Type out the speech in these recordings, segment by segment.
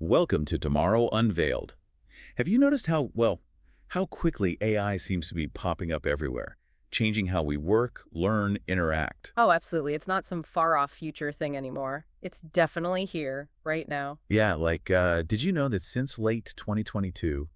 Welcome to Tomorrow Unveiled. Have you noticed how quickly AI seems to be popping up everywhere, changing how we work, learn, interact? Oh, absolutely. It's not some far-off future thing anymore. It's definitely here, right now. Yeah, did you know that since late 2022,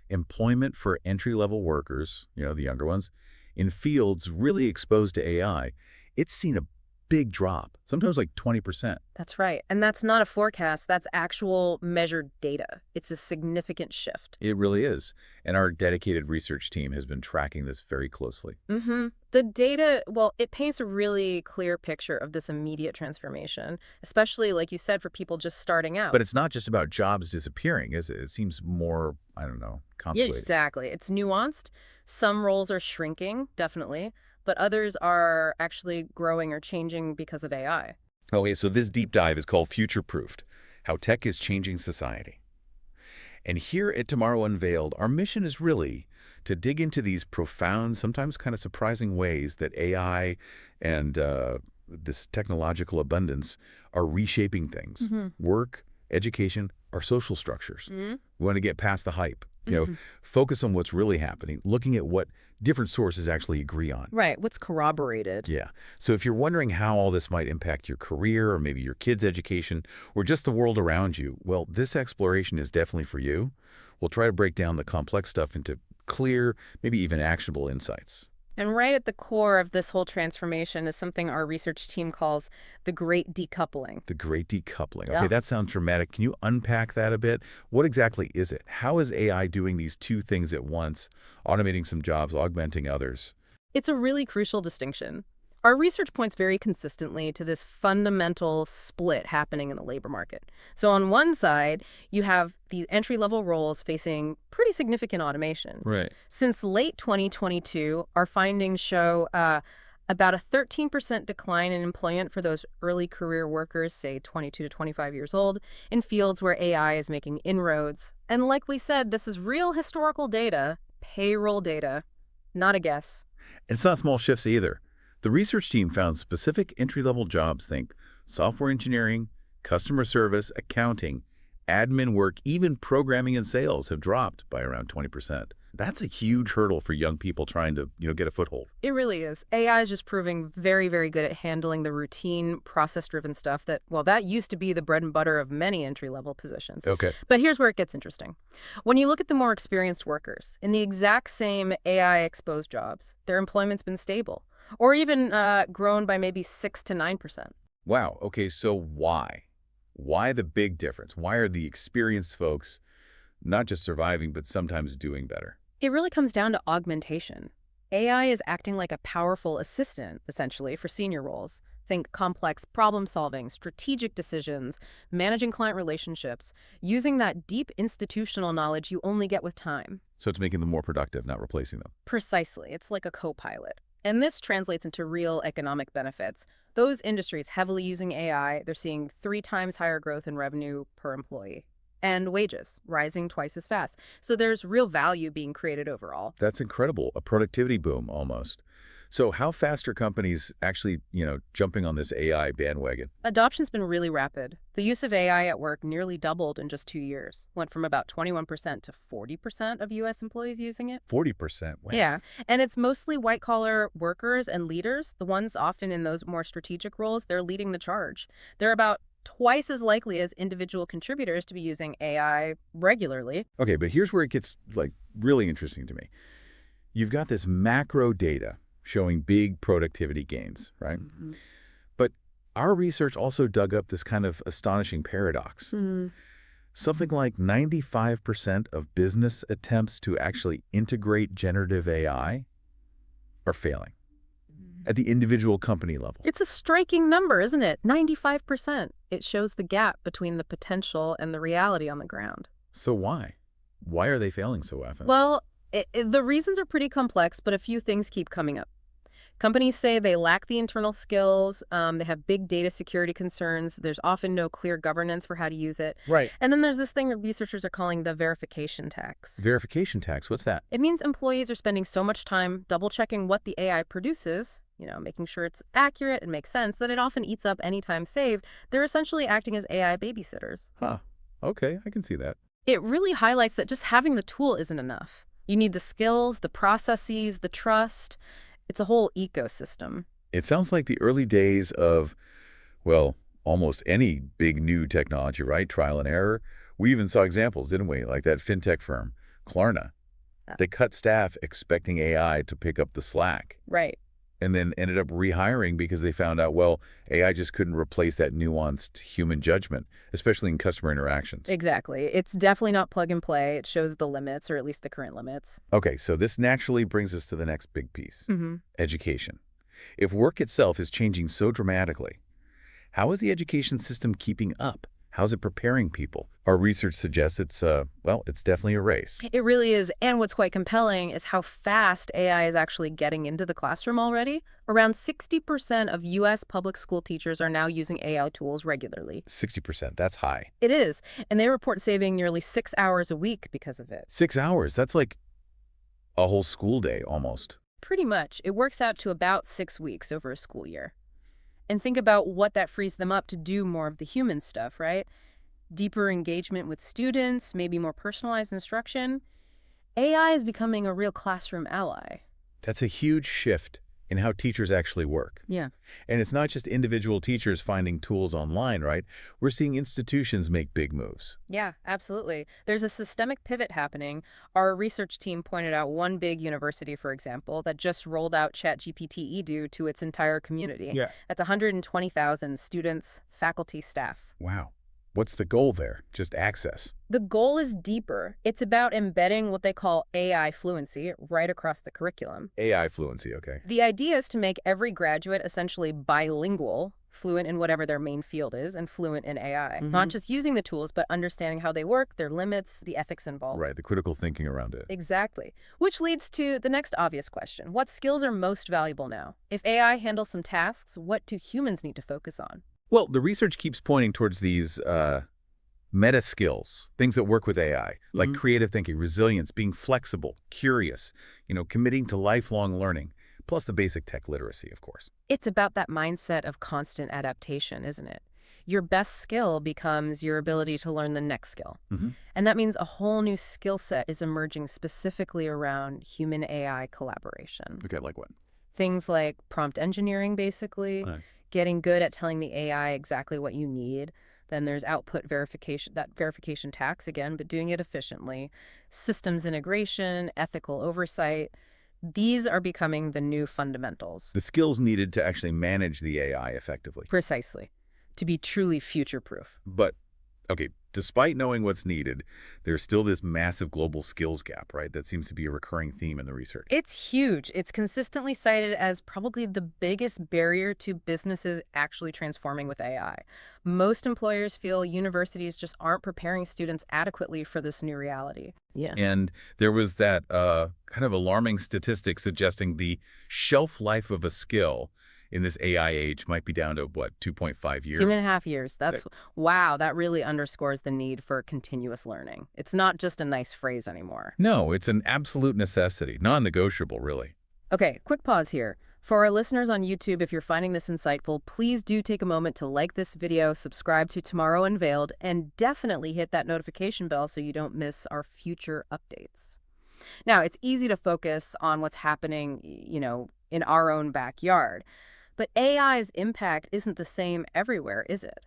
employment for entry-level workers, the younger ones, in fields really exposed to AI, it's seen a big drop, sometimes like 20%. That's right. And that's not a forecast. That's actual measured data. It's a significant shift. It really is. And our dedicated research team has been tracking this very closely. The data, well, it paints a really clear picture of this immediate transformation, especially, like you said, for people just starting out. But it's not just about jobs disappearing, is it? It seems more, I don't know, Yeah, complicated. exactly. It's nuanced. Some roles are shrinking, definitely, but others are actually growing or changing because of AI. Okay, so this deep dive is called Future Proofed: How Tech is Changing Society. And here at Tomorrow Unveiled, our mission is really to dig into these profound, sometimes kind of surprising ways that AI and this technological abundance are reshaping things. Work, education, our social structures. We want to get past the hype, focus on what's really happening, looking at what different sources actually agree on. Right. What's corroborated? Yeah. So if you're wondering how all this might impact your career or maybe your kids' education or just the world around you, well, this exploration is definitely for you. We'll try to break down the complex stuff into clear, maybe even actionable insights. And right at the core of this whole transformation is something our research team calls the Great Decoupling. The great decoupling. Yeah. Okay, that sounds dramatic. Can you unpack that a bit? What exactly is it? How is AI doing these two things at once, automating some jobs, augmenting others? It's a really crucial distinction. Our research points very consistently to this fundamental split happening in the labor market. So on one side, you have these entry-level roles facing pretty significant automation. Right. Since late 2022, our findings show about a 13% decline in employment for those early career workers, say 22 to 25 years old, in fields where AI is making inroads. And like we said, this is real historical data, payroll data, not a guess. It's not small shifts either. The research team found specific entry-level jobs, think software engineering, customer service, accounting, admin work, even programming and sales have dropped by around 20%. That's a huge hurdle for young people trying to, get a foothold. It really is. AI is just proving very, very good at handling the routine, process-driven stuff that used to be the bread and butter of many entry-level positions. Okay. But here's where it gets interesting. When you look at the more experienced workers, in the exact same AI-exposed jobs, their employment's been stable, or even grown by maybe 6 to 9%. Wow. Okay, so why? Why the big difference? Why are the experienced folks not just surviving, but sometimes doing better? It really comes down to augmentation. AI is acting like a powerful assistant, essentially, for senior roles. Think complex problem solving, strategic decisions, managing client relationships, using that deep institutional knowledge you only get with time. So it's making them more productive, not replacing them. Precisely. It's like a co-pilot. And this translates into real economic benefits. Those industries heavily using AI, they're seeing 3 times higher growth in revenue per employee. And wages rising twice as fast. So there's real value being created overall. That's incredible. A productivity boom almost. So how fast are companies actually, jumping on this AI bandwagon? Adoption's been really rapid. The use of AI at work nearly doubled in just 2 years. Went from about 21% to 40% of U.S. employees using it. 40%. Wow. Yeah, and it's mostly white-collar workers and leaders, the ones often in those more strategic roles, they're leading the charge. They're about twice as likely as individual contributors to be using AI regularly. Okay, but here's where it gets, really interesting to me. You've got this macro data showing big productivity gains, right? But our research also dug up this kind of astonishing paradox. Something like 95% of business attempts to actually integrate generative AI are failing at the individual company level. It's a striking number, isn't it? 95%. It shows the gap between the potential and the reality on the ground. So why? Why are they failing so often? Well, the reasons are pretty complex, but a few things keep coming up. Companies say they lack the internal skills, they have big data security concerns, there's often no clear governance for how to use it. Right. And then there's this thing that researchers are calling the verification tax. Verification tax, what's that? It means employees are spending so much time double-checking what the AI produces, making sure it's accurate and makes sense, that it often eats up any time saved. They're essentially acting as AI babysitters. Huh. Okay, I can see that. It really highlights that just having the tool isn't enough. You need the skills, the processes, the trust. It's a whole ecosystem. It sounds like the early days of, well, almost any big new technology, right? Trial and error. We even saw examples, didn't we? Like that fintech firm, Klarna. Yeah. They cut staff expecting AI to pick up the slack Right. and then ended up rehiring because they found out, well, AI just couldn't replace that nuanced human judgment, especially in customer interactions. Exactly. It's definitely not plug and play. It shows the limits, or at least the current limits. Okay, so this naturally brings us to the next big piece, Mm-hmm. education. If work itself is changing so dramatically, how is the education system keeping up? How's it preparing people? Our research suggests well, it's definitely a race. It really is. And what's quite compelling is how fast AI is actually getting into the classroom already. Around 60% of U.S. public school teachers are now using AI tools regularly. 60%, that's high. It is. And they report saving nearly 6 hours a week because of it. 6 hours, that's like a whole school day almost. Pretty much. It works out to about 6 weeks over a school year. And think about what that frees them up to do more of the human stuff, right? Deeper engagement with students, maybe more personalized instruction. AI is becoming a real classroom ally. That's a huge shift in how teachers actually work. Yeah. And it's not just individual teachers finding tools online, right? We're seeing institutions make big moves. Yeah, absolutely. There's a systemic pivot happening. Our research team pointed out one big university, for example, that just rolled out ChatGPT Edu to its entire community. Yeah. That's 120,000 students, faculty, staff. Wow. What's the goal there? Just access. The goal is deeper. It's about embedding what they call AI fluency right across the curriculum. AI fluency, okay. The idea is to make every graduate essentially bilingual, fluent in whatever their main field is, and fluent in AI. Not just using the tools, but understanding how they work, their limits, the ethics involved. Right, the critical thinking around it. Exactly. Which leads to the next obvious question. What skills are most valuable now? If AI handles some tasks, what do humans need to focus on? Well, the research keeps pointing towards these meta skills, things that work with AI, like creative thinking, resilience, being flexible, curious, committing to lifelong learning, plus the basic tech literacy, of course. It's about that mindset of constant adaptation, isn't it? Your best skill becomes your ability to learn the next skill. And that means a whole new skill set is emerging specifically around human-AI collaboration. Okay, like what? Things like prompt engineering, basically, getting good at telling the AI exactly what you need. Then there's output verification, that verification tax again, but doing it efficiently. Systems integration, ethical oversight. These are becoming the new fundamentals. The skills needed to actually manage the AI effectively. Precisely. To be truly future-proof. But, okay, despite knowing what's needed, there's still this massive global skills gap, right? That seems to be a recurring theme in the research. It's huge. It's consistently cited as probably the biggest barrier to businesses actually transforming with AI. Most employers feel universities just aren't preparing students adequately for this new reality. Yeah. And there was that kind of alarming statistic suggesting the shelf life of a skill in this AI age might be down to, what, 2.5 years? 2.5 years. Wow, that really underscores the need for continuous learning. It's not just a nice phrase anymore. No, it's an absolute necessity, non-negotiable, really. Okay, quick pause here. For our listeners on YouTube, if you're finding this insightful, please do take a moment to like this video, subscribe to Tomorrow Unveiled, and definitely hit that notification bell so you don't miss our future updates. Now, it's easy to focus on what's happening, in our own backyard. But AI's impact isn't the same everywhere, is it?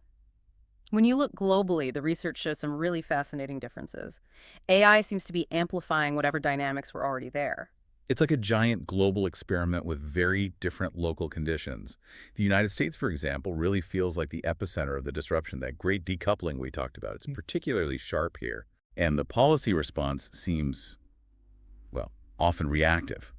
When you look globally, the research shows some really fascinating differences. AI seems to be amplifying whatever dynamics were already there. It's like a giant global experiment with very different local conditions. The United States, for example, really feels like the epicenter of the disruption, that great decoupling we talked about. It's particularly sharp here. And the policy response seems, well, often reactive.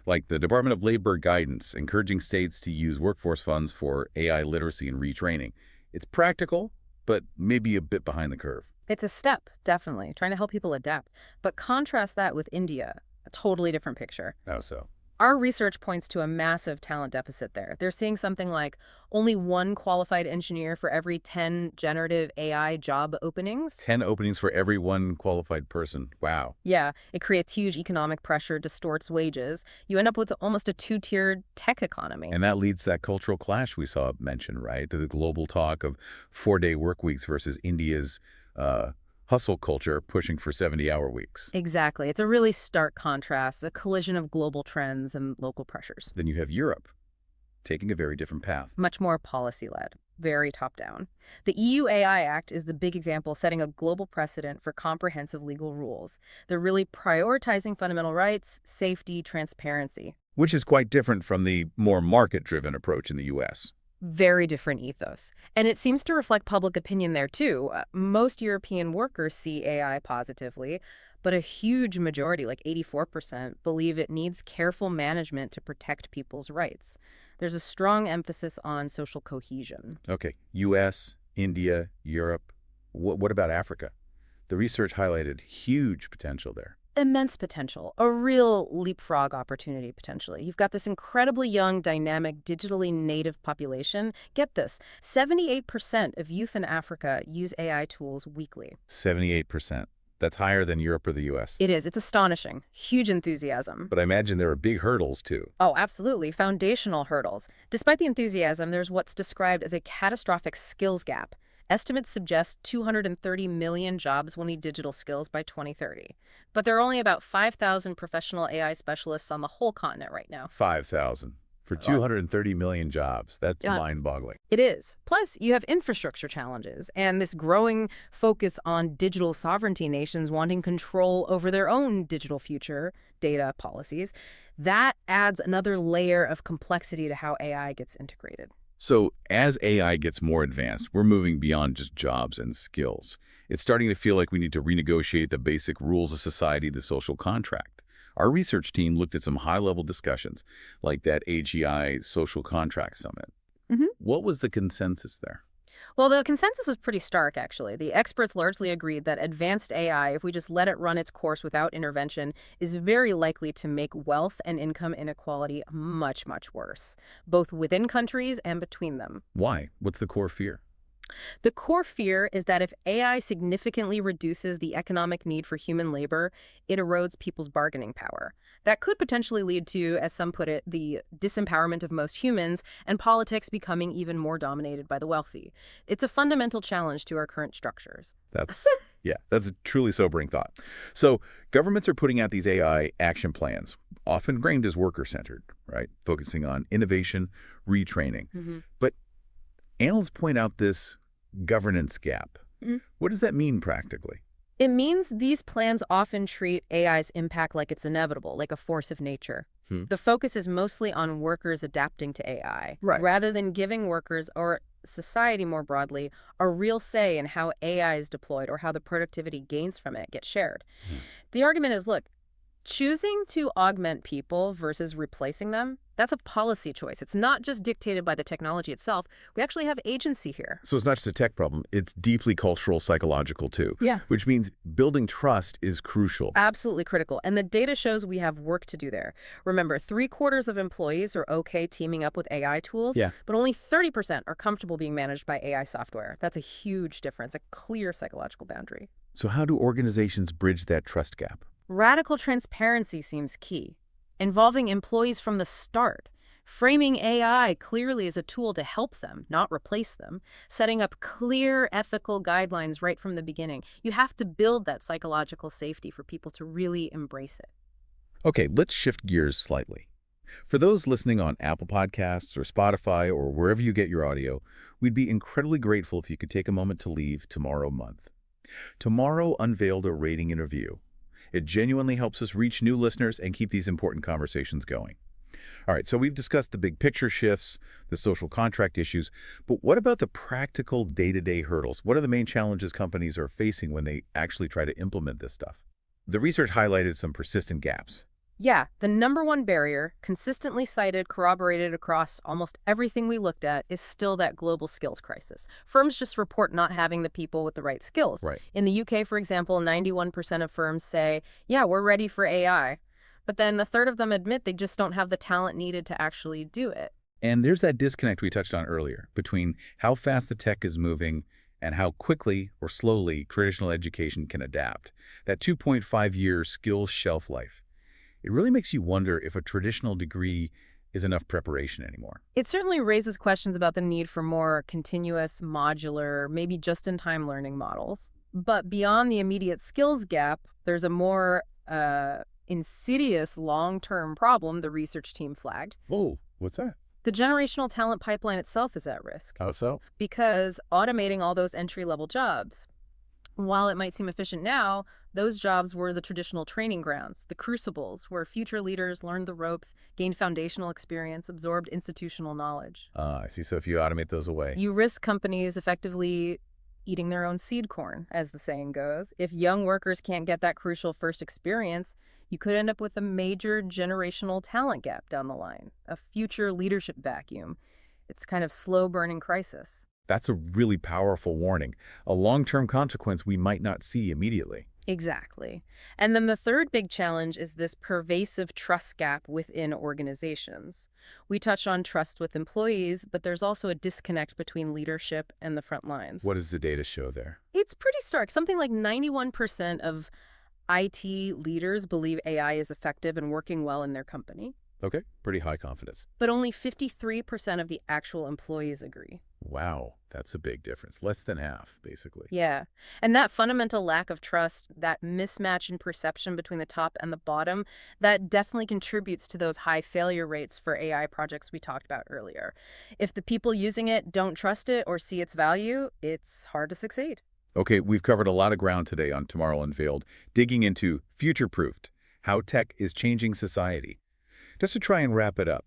Like the Department of Labor guidance encouraging states to use workforce funds for AI literacy and retraining. It's practical, but maybe a bit behind the curve. It's a step, definitely, trying to help people adapt. But contrast that with India, a totally different picture. How so? Our research points to a massive talent deficit there. They're seeing something like only one qualified engineer for every 10 generative AI job openings. 10 openings for every one qualified person. Wow. Yeah, it creates huge economic pressure, distorts wages. You end up with almost a two-tiered tech economy. And that leads to that cultural clash we saw mentioned, right? To the global talk of 4-day work weeks versus India's hustle culture pushing for 70-hour weeks. Exactly. It's a really stark contrast, a collision of global trends and local pressures. Then you have Europe taking a very different path. Much more policy-led, very top-down. The EU AI Act is the big example, setting a global precedent for comprehensive legal rules. They're really prioritizing fundamental rights, safety, transparency. Which is quite different from the more market-driven approach in the U.S. Very different ethos. And it seems to reflect public opinion there, too. Most European workers see AI positively, but a huge majority, like 84%, believe it needs careful management to protect people's rights. There's a strong emphasis on social cohesion. Okay, U.S., India, Europe. What about Africa? The research highlighted huge potential there. Immense potential, a real leapfrog opportunity, potentially. You've got this incredibly young, dynamic, digitally native population. Get this, 78% of youth in Africa use AI tools weekly. 78%. That's higher than Europe or the U.S. It is. It's astonishing. Huge enthusiasm. But I imagine there are big hurdles, too. Oh, absolutely. Foundational hurdles. Despite the enthusiasm, there's what's described as a catastrophic skills gap. Estimates suggest 230 million jobs will need digital skills by 2030. But there are only about 5,000 professional AI specialists on the whole continent right now. 5,000 for 230 million jobs. That's mind-boggling. It is. Plus, you have infrastructure challenges and this growing focus on digital sovereignty, nations wanting control over their own digital future, data policies. That adds another layer of complexity to how AI gets integrated. So as AI gets more advanced, we're moving beyond just jobs and skills. It's starting to feel like we need to renegotiate the basic rules of society, the social contract. Our research team looked at some high-level discussions, like that AGI Social Contract Summit. What was the consensus there? Well, the consensus was pretty stark, actually. The experts largely agreed that advanced AI, if we just let it run its course without intervention, is very likely to make wealth and income inequality much, much worse, both within countries and between them. Why? What's the core fear? The core fear is that if AI significantly reduces the economic need for human labor, it erodes people's bargaining power. That could potentially lead to, as some put it, the disempowerment of most humans and politics becoming even more dominated by the wealthy. It's a fundamental challenge to our current structures. That's a truly sobering thought. So governments are putting out these AI action plans, often framed as worker-centered, right? Focusing on innovation, retraining. But analysts point out this governance gap. What does that mean practically? It means these plans often treat AI's impact like it's inevitable, like a force of nature. The focus is mostly on workers adapting to AI, rather than giving workers or society more broadly a real say in how AI is deployed or how the productivity gains from it get shared. The argument is, look, choosing to augment people versus replacing them, that's a policy choice. It's not just dictated by the technology itself. We actually have agency here. So it's not just a tech problem. It's deeply cultural, psychological, too. Yeah. Which means building trust is crucial. Absolutely critical. And the data shows we have work to do there. Remember, 3/4 of employees are okay teaming up with AI tools, but only 30% are comfortable being managed by AI software. That's a huge difference, a clear psychological boundary. So how do organizations bridge that trust gap? Radical transparency seems key, involving employees from the start, framing AI clearly as a tool to help them, not replace them, setting up clear ethical guidelines right from the beginning. You have to build that psychological safety for people to really embrace it. Okay, let's shift gears slightly. For those listening on Apple Podcasts or Spotify or wherever you get your audio, we'd be incredibly grateful if you could take a moment to leave Tomorrow Month. Tomorrow unveiled a rating and review. It genuinely helps us reach new listeners and keep these important conversations going. All right, so we've discussed the big picture shifts, the social contract issues, but what about the practical day-to-day hurdles? What are the main challenges companies are facing when they actually try to implement this stuff? The research highlighted some persistent gaps. Yeah, the number one barrier, consistently cited, corroborated across almost everything we looked at, is still that global skills crisis. Firms just report not having the people with the right skills. In the UK, for example, 91% of firms say, yeah, we're ready for AI. But then a third of them admit they just don't have the talent needed to actually do it. And there's that disconnect we touched on earlier between how fast the tech is moving and how quickly or slowly traditional education can adapt. That 2.5-year skills shelf life. It really makes you wonder if a traditional degree is enough preparation anymore. It certainly raises questions about the need for more continuous, modular, maybe just-in-time learning models. But beyond the immediate skills gap, there's a more insidious long-term problem the research team flagged. Oh, what's that? The generational talent pipeline itself is at risk How so? because automating all those entry-level jobs, while it might seem efficient now, those jobs were the traditional training grounds, the crucibles, where future leaders learned the ropes, gained foundational experience, absorbed institutional knowledge. I see. So if you automate those away. You risk companies effectively eating their own seed corn, as the saying goes. If young workers can't get that crucial first experience, you could end up with a major generational talent gap down the line, a future leadership vacuum. It's kind of slow-burning crisis. That's a really powerful warning, a long-term consequence we might not see immediately. Exactly. And then the third big challenge is this pervasive trust gap within organizations. We touch on trust with employees, but there's also a disconnect between leadership and the front lines. What does the data show there? It's pretty stark. Something like 91% of IT leaders believe AI is effective and working well in their company, Okay, pretty high confidence. but only 53% of the actual employees agree. Wow, that's a big difference. Less than half, basically. Yeah. And that fundamental lack of trust, that mismatch in perception between the top and the bottom, that definitely contributes to those high failure rates for AI projects we talked about earlier. If the people using it don't trust it or see its value, it's hard to succeed. Okay, we've covered a lot of ground today on Tomorrow Unveiled, digging into future-proofed, how tech is changing society. Just to try and wrap it up,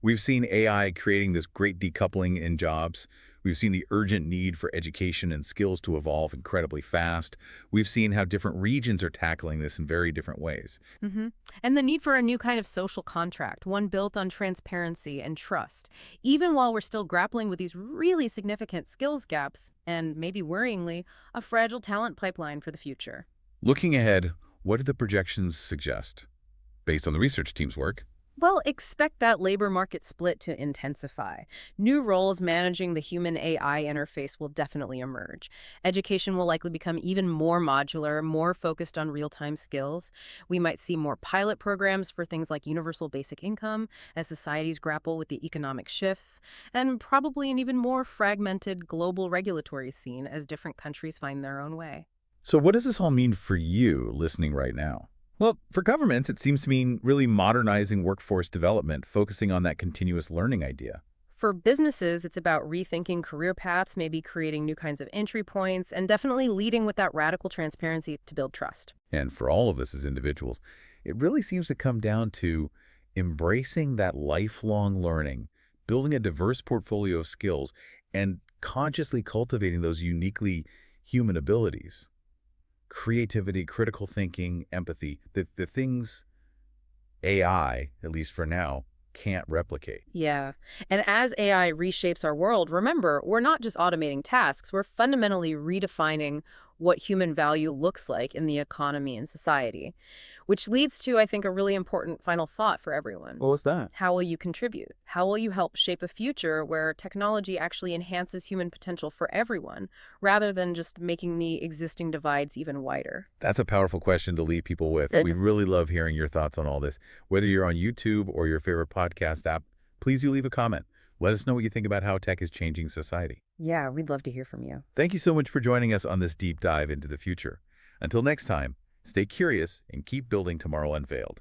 we've seen AI creating this great decoupling in jobs. We've seen the urgent need for education and skills to evolve incredibly fast. We've seen how different regions are tackling this in very different ways. hmm And the need for a new kind of social contract, one built on transparency and trust, even while we're still grappling with these really significant skills gaps and, maybe worryingly, a fragile talent pipeline for the future. Looking ahead, what do the projections suggest? Based on the research team's work, Well, expect that labor market split to intensify. New roles managing the human-AI interface will definitely emerge. Education will likely become even more modular, more focused on real-time skills. We might see more pilot programs for things like universal basic income as societies grapple with the economic shifts, and probably an even more fragmented global regulatory scene as different countries find their own way. so what does this all mean for you listening right now? Well, for governments, it seems to mean really modernizing workforce development, focusing on that continuous learning idea. For businesses, it's about rethinking career paths, maybe creating new kinds of entry points, and definitely leading with that radical transparency to build trust. And for all of us as individuals, it really seems to come down to embracing that lifelong learning, building a diverse portfolio of skills, and consciously cultivating those uniquely human abilities. Creativity, critical thinking, empathy, the things AI, at least for now, can't replicate. Yeah. And as AI reshapes our world, remember, we're not just automating tasks, we're fundamentally redefining what human value looks like in the economy and society. Which leads to, I think, a really important final thought for everyone. What was that? How will you contribute? How will you help shape a future where technology actually enhances human potential for everyone, rather than just making the existing divides even wider? That's a powerful question to leave people with. Good. We really love hearing your thoughts on all this. Whether you're on YouTube or your favorite podcast app, please do leave a comment. Let us know what you think about how tech is changing society. Yeah, we'd love to hear from you. Thank you so much for joining us on this deep dive into the future. Until next time, stay curious and keep building Tomorrow Unveiled.